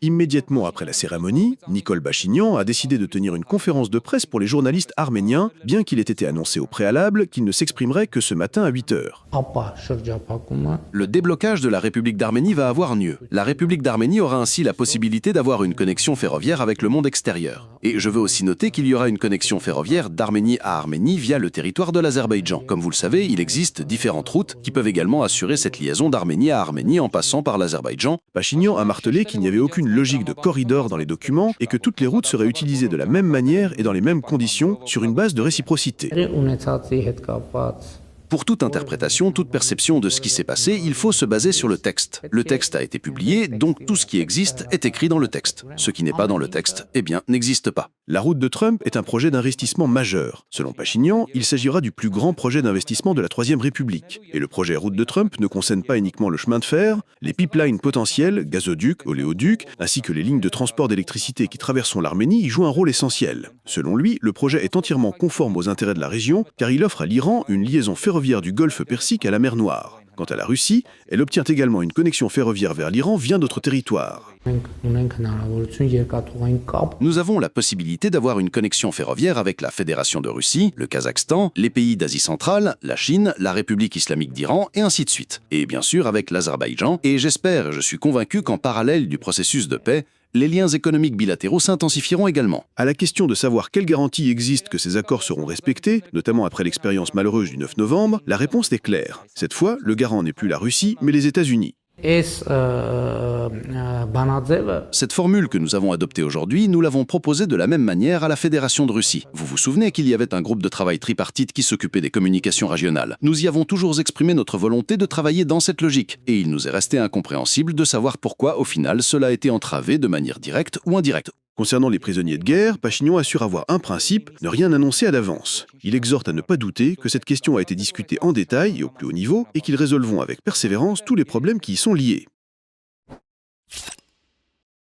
Immédiatement après la cérémonie, Nicole Pachinian a décidé de tenir une conférence de presse pour les journalistes arméniens, bien qu'il ait été annoncé au préalable qu'il ne s'exprimerait que ce matin à 8 heures. Le déblocage de la République d'Arménie va avoir lieu. La République d'Arménie aura ainsi la possibilité d'avoir une connexion ferroviaire avec le monde extérieur. Et je veux aussi noter qu'il y aura une connexion ferroviaire d'Arménie à Arménie via le territoire de l'Azerbaïdjan. Comme vous le savez, il existe différentes routes qui peuvent également assurer cette liaison d'Arménie à Arménie en passant par l'Azerbaïdjan. Pachinian a martelé qu'il n'y avait aucune logique de corridor dans les documents et que toutes les routes seraient utilisées de la même manière et dans les mêmes conditions sur une base de réciprocité. Pour toute interprétation, toute perception de ce qui s'est passé, il faut se baser sur le texte. Le texte a été publié, donc tout ce qui existe est écrit dans le texte. Ce qui n'est pas dans le texte, eh bien, n'existe pas. La route de Trump est un projet d'investissement majeur. Selon Pachinian, il s'agira du plus grand projet d'investissement de la Troisième République. Et le projet route de Trump ne concerne pas uniquement le chemin de fer, les pipelines potentiels, gazoducs, oléoducs, ainsi que les lignes de transport d'électricité qui traverseront l'Arménie y jouent un rôle essentiel. Selon lui, le projet est entièrement conforme aux intérêts de la région, car il offre à l'Iran une liaison ferroviaire du golfe Persique à la mer Noire. Quant à la Russie, elle obtient également une connexion ferroviaire vers l'Iran via d'autres territoires. Nous avons la possibilité d'avoir une connexion ferroviaire avec la Fédération de Russie, le Kazakhstan, les pays d'Asie centrale, la Chine, la République islamique d'Iran, et ainsi de suite. Et bien sûr avec l'Azerbaïdjan, et j'espère, je suis convaincu qu'en parallèle du processus de paix, les liens économiques bilatéraux s'intensifieront également. À la question de savoir quelles garanties existent que ces accords seront respectés, notamment après l'expérience malheureuse du 9 novembre, la réponse est claire. Cette fois, le garant n'est plus la Russie, mais les États-Unis. Cette formule que nous avons adoptée aujourd'hui, nous l'avons proposée de la même manière à la Fédération de Russie. Vous vous souvenez qu'il y avait un groupe de travail tripartite qui s'occupait des communications régionales. Nous y avons toujours exprimé notre volonté de travailler dans cette logique. Et il nous est resté incompréhensible de savoir pourquoi, au final, cela a été entravé de manière directe ou indirecte. Concernant les prisonniers de guerre, Pachinian assure avoir un principe, ne rien annoncer à l'avance. Il exhorte à ne pas douter que cette question a été discutée en détail et au plus haut niveau et qu'ils résolveront avec persévérance tous les problèmes qui y sont liés.